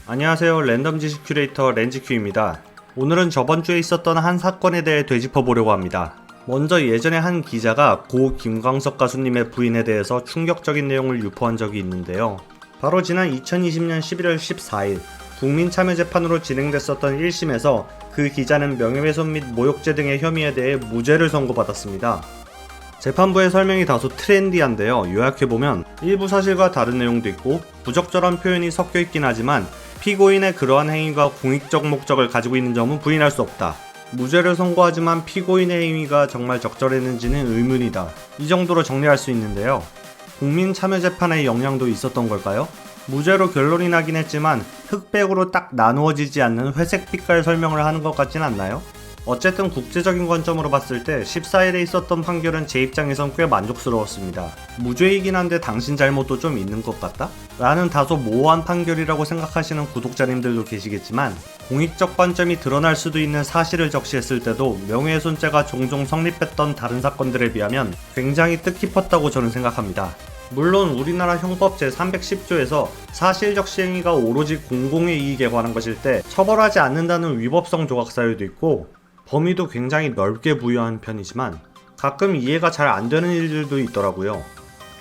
안녕하세요. 랜덤 지식 큐레이터 렌즈큐입니다. 오늘은 저번주에 있었던 한 사건에 대해 되짚어보려고 합니다. 먼저 예전에 한 기자가 고 김광석 가수님의 부인에 대해서 충격적인 내용을 유포한 적이 있는데요. 바로 지난 2020년 11월 14일 국민참여재판으로 진행됐었던 1심에서 그 기자는 명예훼손 및 모욕죄 등의 혐의에 대해 무죄를 선고받았습니다. 재판부의 설명이 다소 트렌디한데요. 요약해보면 일부 사실과 다른 내용도 있고 부적절한 표현이 섞여있긴 하지만 피고인의 그러한 행위가 공익적 목적을 가지고 있는 점은 부인할 수 없다. 무죄를 선고하지만 피고인의 행위가 정말 적절했는지는 의문이다. 이 정도로 정리할 수 있는데요. 국민참여재판의 영향도 있었던 걸까요? 무죄로 결론이 나긴 했지만 흑백으로 딱 나누어지지 않는 회색빛깔 설명을 하는 것 같진 않나요? 어쨌든 국제적인 관점으로 봤을 때 14일에 있었던 판결은 제 입장에선 꽤 만족스러웠습니다. 무죄이긴 한데 당신 잘못도 좀 있는 것 같다? 라는 다소 모호한 판결이라고 생각하시는 구독자님들도 계시겠지만 공익적 관점이 드러날 수도 있는 사실을 적시했을 때도 명예훼손죄가 종종 성립했던 다른 사건들에 비하면 굉장히 뜻깊었다고 저는 생각합니다. 물론 우리나라 형법 제310조에서 사실 적시 행위가 오로지 공공의 이익에 관한 것일 때 처벌하지 않는다는 위법성 조각 사유도 있고 범위도 굉장히 넓게 부여한 편이지만 가끔 이해가 잘 안되는 일들도 있더라고요.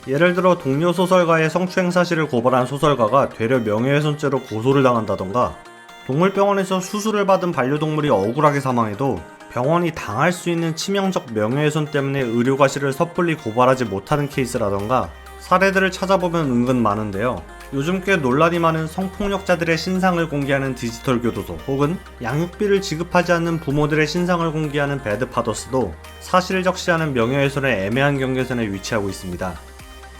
예를 들어 동료 소설가의 성추행 사실을 고발한 소설가가 되려 명예훼손죄로 고소를 당한다던가 동물병원에서 수술을 받은 반려동물이 억울하게 사망해도 병원이 당할 수 있는 치명적 명예훼손 때문에 의료과실을 섣불리 고발하지 못하는 케이스라던가 사례들을 찾아보면 은근 많은데요. 요즘 꽤 논란이 많은 성폭력자들의 신상을 공개하는 디지털 교도소 혹은 양육비를 지급하지 않는 부모들의 신상을 공개하는 배드파더스도 사실 적시하는 명예훼손의 애매한 경계선에 위치하고 있습니다.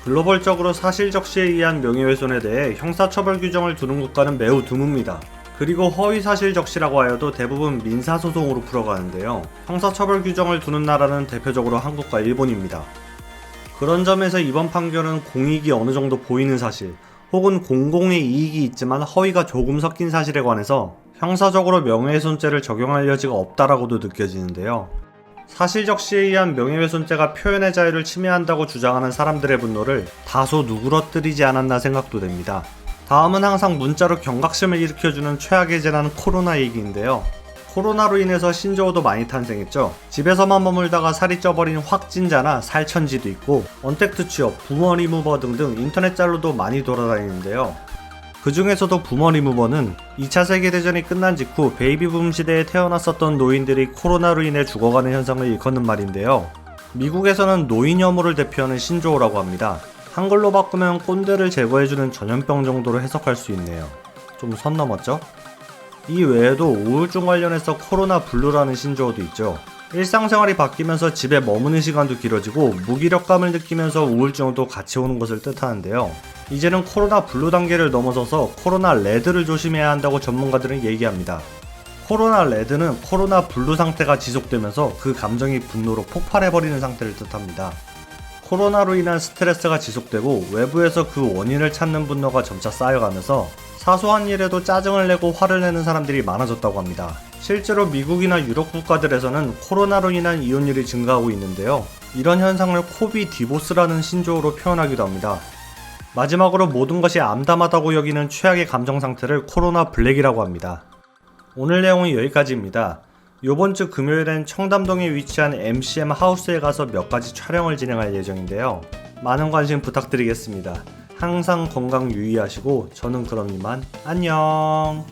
글로벌적으로 사실 적시에 의한 명예훼손에 대해 형사처벌 규정을 두는 국가는 매우 드뭅니다. 그리고 허위사실 적시라고 하여도 대부분 민사소송으로 풀어가는데요. 형사처벌 규정을 두는 나라는 대표적으로 한국과 일본입니다. 그런 점에서 이번 판결은 공익이 어느 정도 보이는 사실 혹은 공공의 이익이 있지만 허위가 조금 섞인 사실에 관해서 형사적으로 명예훼손죄를 적용할 여지가 없다라고도 느껴지는데요. 사실 적시에 의한 명예훼손죄가 표현의 자유를 침해한다고 주장하는 사람들의 분노를 다소 누그러뜨리지 않았나 생각도 됩니다. 다음은 항상 문자로 경각심을 일으켜주는 최악의 재난 코로나 얘기인데요. 코로나로 인해서 신조어도 많이 탄생했죠. 집에서만 머물다가 살이 쪄버린 확진자나 살천지도 있고 언택트 취업, 부머 리무버 등등 인터넷 짤로도 많이 돌아다니는데요. 그 중에서도 부머 리무버는 2차 세계대전이 끝난 직후 베이비붐 시대에 태어났었던 노인들이 코로나로 인해 죽어가는 현상을 일컫는 말인데요. 미국에서는 노인 혐오를 대표하는 신조어라고 합니다. 한글로 바꾸면 꼰대를 제거해주는 전염병 정도로 해석할 수 있네요. 좀 선 넘었죠? 이 외에도 우울증 관련해서 코로나 블루라는 신조어도 있죠. 일상생활이 바뀌면서 집에 머무는 시간도 길어지고 무기력감을 느끼면서 우울증도 같이 오는 것을 뜻하는데요. 이제는 코로나 블루 단계를 넘어서서 코로나 레드를 조심해야 한다고 전문가들은 얘기합니다. 코로나 레드는 코로나 블루 상태가 지속되면서 그 감정이 분노로 폭발해버리는 상태를 뜻합니다. 코로나로 인한 스트레스가 지속되고 외부에서 그 원인을 찾는 분노가 점차 쌓여가면서 사소한 일에도 짜증을 내고 화를 내는 사람들이 많아졌다고 합니다. 실제로 미국이나 유럽 국가들에서는 코로나로 인한 이혼율이 증가하고 있는데요. 이런 현상을 코비 디보스라는 신조어로 표현하기도 합니다. 마지막으로 모든 것이 암담하다고 여기는 최악의 감정 상태를 코로나 블랙이라고 합니다. 오늘 내용은 여기까지입니다. 요번 주 금요일엔 청담동에 위치한 MCM 하우스에 가서 몇 가지 촬영을 진행할 예정인데요. 많은 관심 부탁드리겠습니다. 항상 건강 유의하시고 저는 그럼 이만 안녕.